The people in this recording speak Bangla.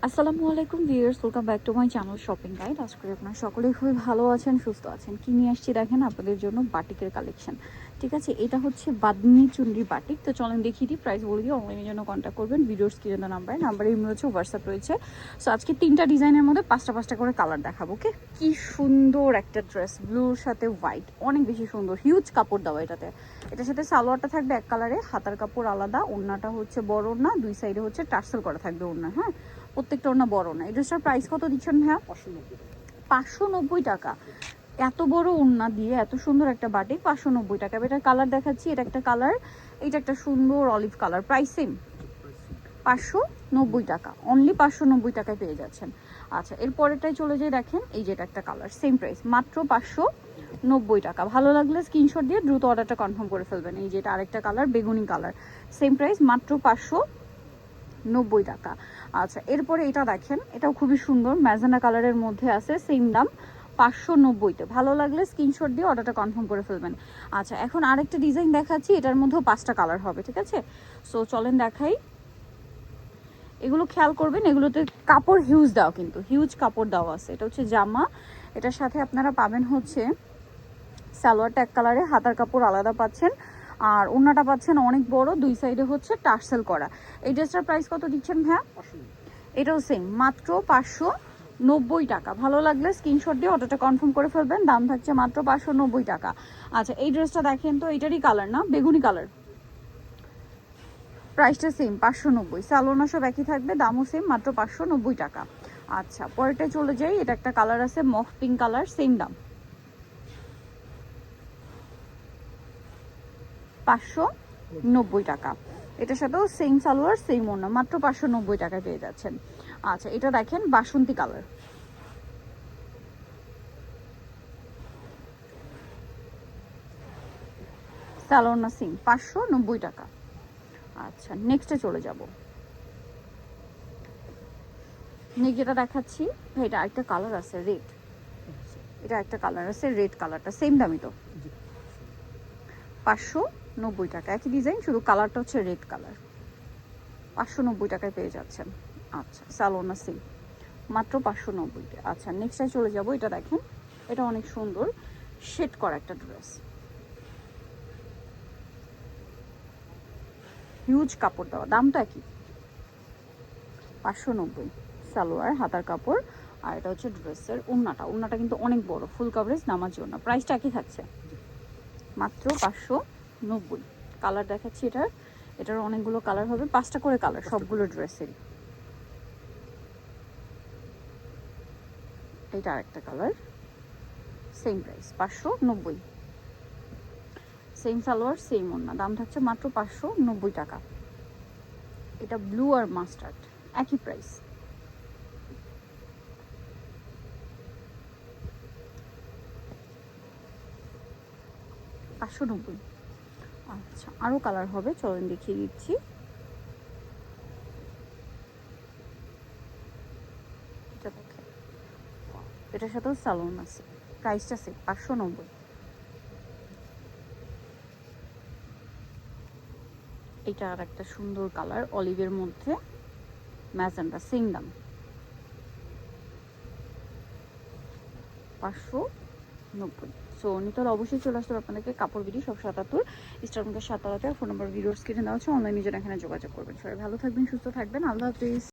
আসসালামু আলাইকুম viewers, welcome back to my channel shopping guide. আশা করি আপনারা সকলেই খুবই ভালো আছেন, সুস্থ আছেন। কি নিয়ে আসছি দেখেন আপনাদের জন্য বাটিকের কালেকশন। ঠিক আছে, এটা হচ্ছে বাদনি চুনরি বাটিক। তো চলেন দেখিয়ে দিই, প্রাইস বলে দিয়ে অনলাইনের জন্য কন্ট্যাক্ট করবেন। ভিডিওর স্ক্রিনে নাম্বারে ইমেল রয়েছে, হোয়াটসঅ্যাপ রয়েছে। সো আজকে 3টা ডিজাইনের মধ্যে 5টা করে কালার দেখাবো। ওকে, কি সুন্দর একটা ড্রেস, ব্লুর সাথে হোয়াইট, অনেক বেশি সুন্দর। হিউজ কাপড় দেওয়া এটাতে। এটার সাথে সালোয়ারটা থাকবে এক কালারে, হাতার কাপড় আলাদা, ওড়নাটা হচ্ছে বড় ওড়না, দুই সাইডে হচ্ছে টার্সেল করা থাকবে ওড়না। হ্যাঁ, প্রত্যেকটা ওড়না বড় না। এই ড্রেসটার প্রাইস কত দিচ্ছেন ভাইয়া? 590 টাকা। এত বড় ওড়না দিয়ে এত সুন্দর একটা বাটিক 590 টাকা। এটার কালার দেখাচ্ছি, এটা একটা কালার, এটা একটা সুন্দর অলিভ কালার। প্রাইস সেম 590 টাকা, অনলি 590 টাকায় পেয়ে যাচ্ছেন। আচ্ছা, এরপরেরটাই চলে যাই, দেখেন এই যেটা একটা কালার, সেম প্রাইস মাত্র 590 টাকা। ভালো লাগলে স্ক্রিনশট দিয়ে দ্রুত অর্ডারটা কনফার্ম করে ফেলবেন। এই যেটা আরেকটা কালার, বেগুনি কালার, সেম প্রাইস মাত্র 590 টাকা। আচ্ছা, এরপরে এটা দেখেন, এটাও খুবই সুন্দর, ম্যাজেন্টা কালারের মধ্যে আছে, সেম দাম 590-তে। ভালো লাগলে স্ক্রিনশট দিয়ে অর্ডারটা কনফার্ম করে ফেলবেন। আচ্ছা, এখন আরেকটা ডিজাইন দেখাচ্ছি, এটার মধ্যেও 5টা কালার হবে। ঠিক আছে, সো চলেন দেখাই। এগুলো খেয়াল করবেন, এগুলোতে কাপড় হিউজ দেওয়া, কিন্তু হিউজ কাপড় দেওয়া আছে। এটা হচ্ছে জামা, এটার সাথে আপনারা পাবেন হচ্ছে সালোয়ারটা এক কালারে, হাতার কাপড় আলাদা পাচ্ছেন, আর ওড়নাটা পাচ্ছেন অনেক বড়, দুই সাইডে হচ্ছে টার্সেল করা। এই ড্রেসটার প্রাইস কত দিচ্ছেন ভাইয়া? এটাও সেম মাত্র 590 টাকা। ভালো লাগলে স্ক্রিনশট দিয়ে অর্ডারটা কনফার্ম করে ফেলবেন। দাম থাকছে মাত্র 590 টাকা। আচ্ছা, এই ড্রেসটা দেখেন তো, এটারই কালার না, বেগুনি কালার, প্রাইসটা সেম 590। সালোনা সব একই থাকবে, দামও সেম মাত্র 590 টাকা। আচ্ছা, পরেরটায় চলে যাই, এটা একটা কালার আছে মফ পিঙ্ক কালার, সেম দাম 590 টাকা। এটার সাথেও সেম সালোয়ার, সেম ওড়না, মাত্র 590 টাকায় পেয়ে যাচ্ছেন। আচ্ছা, এটা দেখেন বাসন্তী কালার, সালোয়ার না সেম 590 টাকা। আচ্ছা, নেক্সটে চলে যাব। নেক্সট যেটা দেখাচ্ছি, এটা একটা কালার আছে রেড, এটা একটা কালার আছে রেড কালারটা, সেম দামই তো 590 টাকা। একই ডিজাইন, শুধু কালারটা হচ্ছে রেড কালার, 590 টাকায় পেয়ে যাচ্ছেন। আচ্ছা, সালোনা সেম মাত্র 590। আচ্ছা, নেক্সটে চলে যাব। এটা দেখেন, এটা অনেক সুন্দর শেড করা একটা ড্রেস, হিউজ কাপড় দেওয়া, দামটা একই 590। সালোয়ার, হাতার কাপড়, আর এটা হচ্ছে ড্রেসের ওড়নাটা কিন্তু অনেক বড়, ফুল কভারেজ নামাজি ওড়না। প্রাইসটা একই থাকছে মাত্র 590। কালার দেখাচ্ছি, এটার অনেকগুলো কালার হবে, 5টা করে কালার সবগুলো ড্রেসেরই। এটা আরেকটা colour, same price 590। Same salwar, same ওড়না, দাম থাকছে মাত্র 590 টাকা। এটা ব্লু আর মাস্টার্ড, একই প্রাইস। আচ্ছা, আরও কালার হবে, চলেন দেখিয়ে দিচ্ছি। এটা দেখেন, এটার সাথেও সালোন আছে, প্রাইসটা আছে 590। এটা আর একটা সুন্দর কালার, অলিভের মধ্যে ম্যাজেন্টা, সেম দাম 590। সো নিতে হলে অবশ্যই চলে আসতে হবে আপনাদেরকে। কাপড় বিডি সব 77 স্টার 7 ফোন নাম্বার ভিডিওর স্ক্রিনে দেওয়া আছে, অনলাইনে যেন এখানে যোগাযোগ করবেন। সবাই ভালো থাকবেন, সুস্থ থাকবেন, আল্লাহ হাফিজ।